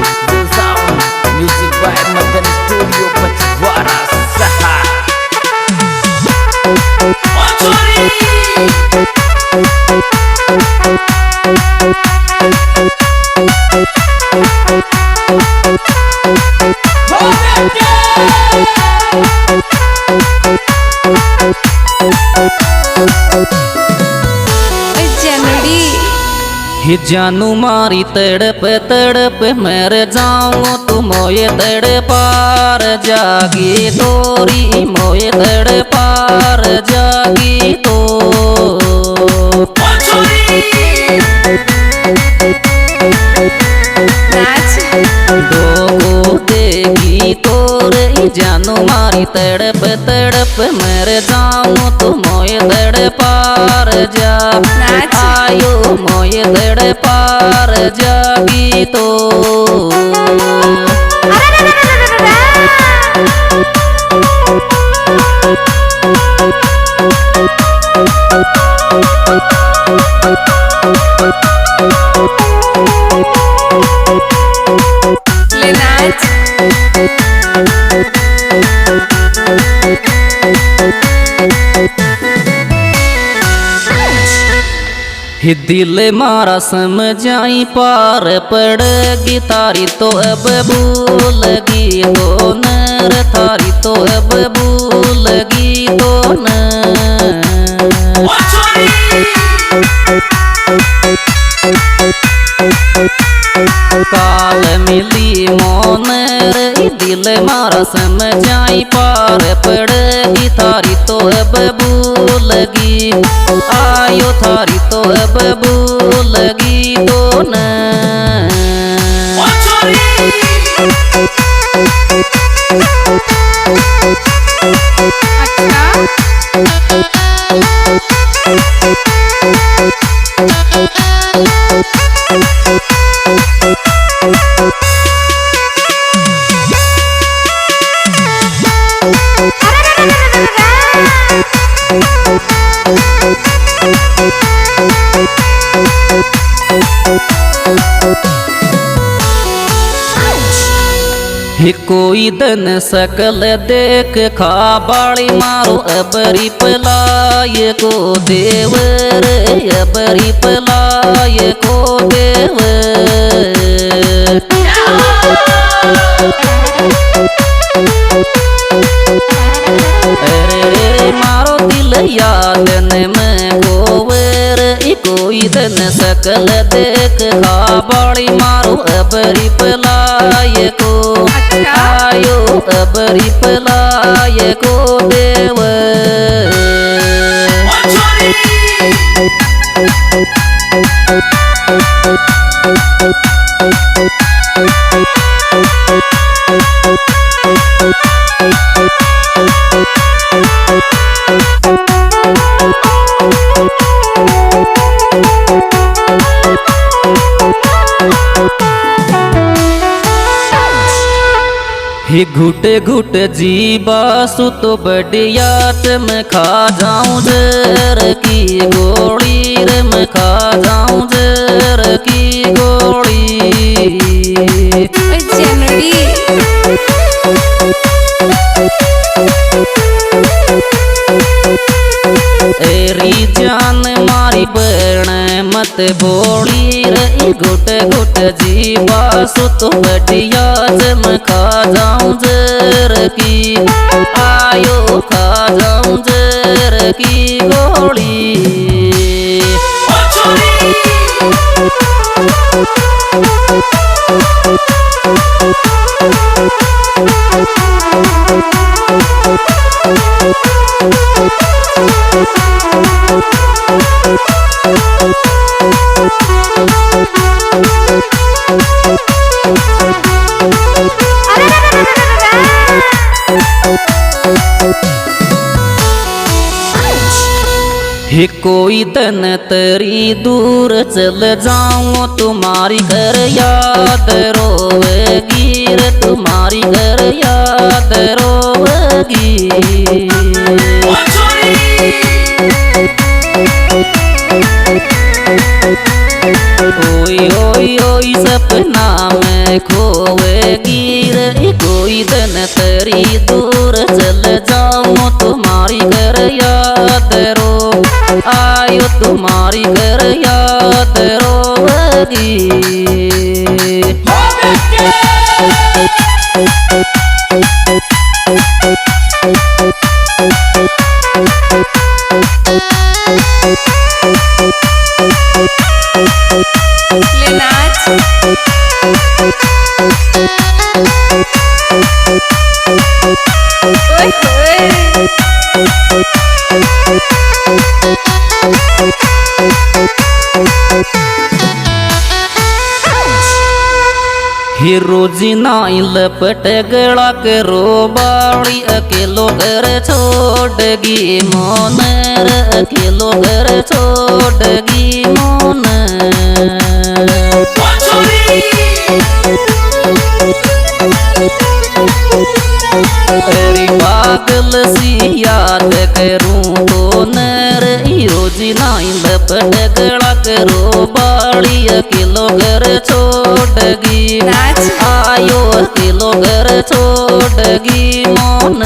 The Sound, music by Madan Studio Pachwara Saha. ही जानू मारी तड़प तड़प मर जाऊं तू मोये तड़ पार जागी तोरी मोये तड़ पार जागी तो दो देगी तोरे जानू मारी तड़प तड़प मर जाऊं तू मोये तड़ पार जा आयो मोये तड़ पार जागी तो ही दिल मारा समझाई पार पड़गी तारी तो अब भूलगी तो नर थारी तो अब भूलगी तो न काल मिली मोनर दिल मारा समझाई पार पड़गी थारी तो अब भूलगी आयो थारी तो अब भूलगी तो न ही कोई दन सकल देख खा बाड़ी मारो अबरी पलाय को देवर अबरी पलाय को देवर अरे मारो दिल याद में गोवर कोई दन सकल देख खा बाड़ी मारो अबरी पलाय को आयो अबरी पलाय को देवर ही घुट घुट जीवा सुत बढ़िया में खा जाऊं जर की गोली रे मैं खा जाऊं जर की गोली एरी जान मारी बहन मत बोली रे घुट घुट जीवा सुत बढ़िया में खा जाऊं जर की आयो खा जाऊं जर की गोली ही कोई दन तरी दूर चल जाऊं तुम्हारी घर याद रोवेगी रे तुम्हारी घर याद रोवेगी ओई ओई ओई सपना में खोएगी रे कोई दिन तेरी दूर चल जाऊं तुम्हारी घर याद रो आयो तुम्हारी घर याद रोगी। ही रोजी नाई लपट गला के रो बाड़ी अकेलो घर छोड़गी मोन रे अकेलो घर छोड़गी मोन। तेरी पागल सी याद करूं तो नर रोजी नाई लपट गला करो बाड़ी अकेलो घर छोड़गी आयो अकेलो घर छोड़गी मोन।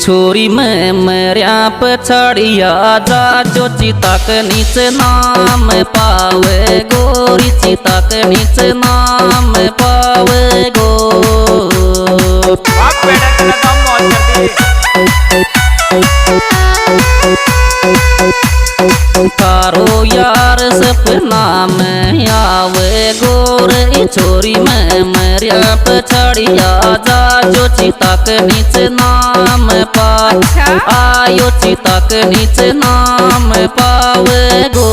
छोरी में मेरा पछड़िया जा जो चिता के नीचे नाम पावे गोरी चिता के नीचे नाम पावे गो। तारो यार सपना में आवे गोरे छोरी में मेरा पछड़िया जा जो चिता के नीचे नाम पा आयो चिता के नीचे नाम पावे गो।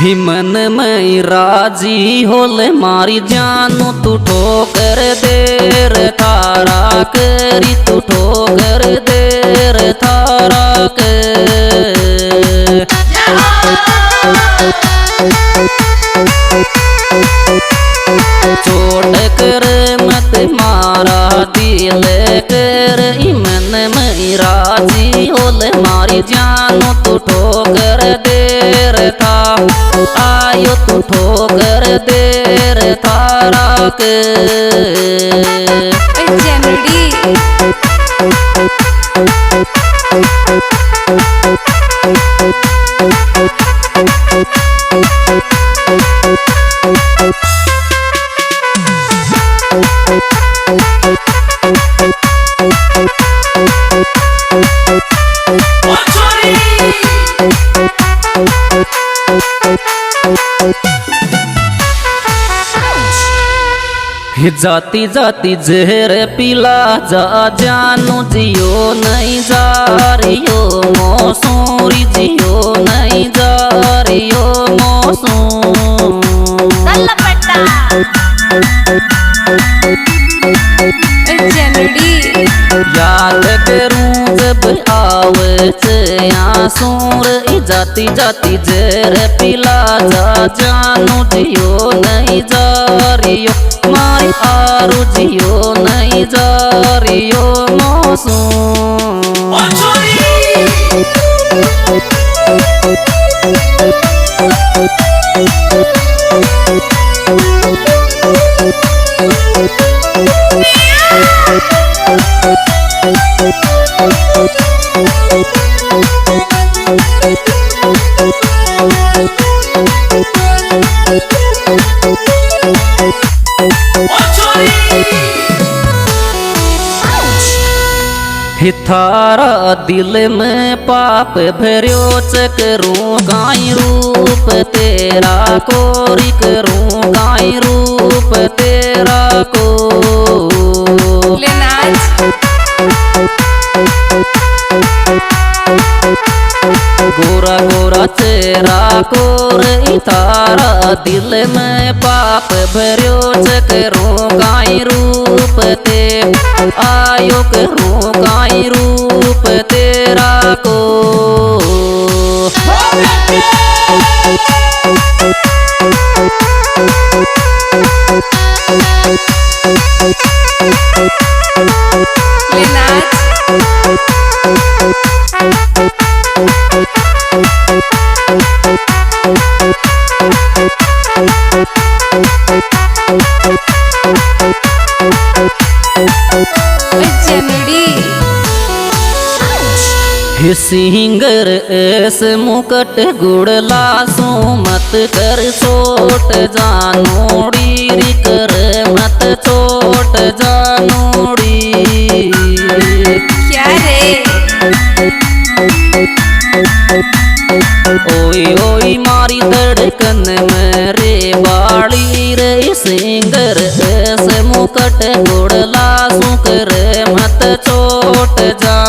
ही मन में राजी होले मारी जानू तू ठोकर देर थारा करी तू ठोकर देर थारा कर। छोड़ कर मत मारा दिल कर मन में राजी होले मारी जानू तू ठोकर देर था आयो तू ठोकर देर थारा के। जाती जाती जहर पिला जा जानू जियो नहीं जा रियो मौसूरी जियो नहीं जा रियो मौसूम। याद करूं जब आवत आंसूर जाती जाती जहर पिला जा जानू जियो नहीं जा रियो मारी आरू जियो नहीं जा रियो मौसूम। थारा दिल में पाप भरियो चकरूं गाई रूप तेरा कोरी करूं गाई रूप तेरा को। दिल में पाप भर्यो छ करूं काई रूप ते आयो करूं काई रूप तेरा को सिंगर ऐस मुकट गुड़ला सो मत कर छोट जानोड़ी री कर मत छोट जानोड़ी क्या रे ओई ओई मारी धड़कन मेरे बाड़ी रे सिंगर ऐस मुकट गुड़ला सो कर मत छोट जा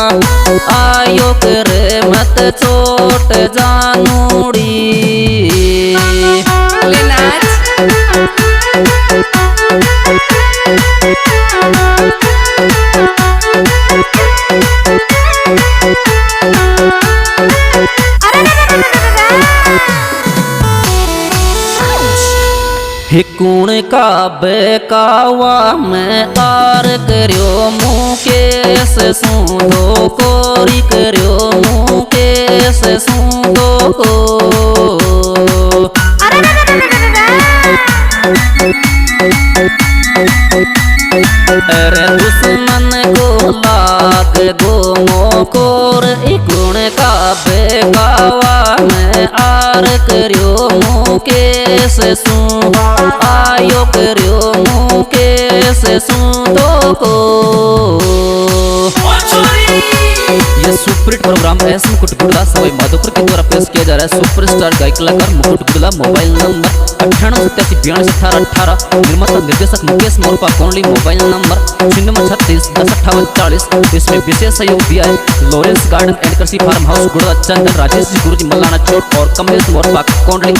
आयो कर मत छोट जानूड़ी हिकुण का बेकावा में आर करियो मुकेश सूंदो कोरी करियो मुकेश सूंदो को अरे दुश्मन को लाग गो मोकोर इकुण का बेकावा में आर करियो मुकेश सू आयो करियो मुकेश सूंदो को ये सुपरहिट प्रोग्राम एस मुकुट गुड़ला सवाई माधोपुर के द्वारा पेश किया जा रहा है। सुपरस्टार गायक कलाकार मुकुट गुड़ला। Mobile number 9887821818। निर्माता निर्देशक मुकेश मोरपा कोंडली। Mobile number 036105840। इसमें विशेष सहयोग दिया है लॉरेंस गार्डन एंड कृषि फार्म हाउस गुड़ला, चंदन राजेश जी गुरुजी मल्लाना चोट और कमलेश मोरपा कोंडली।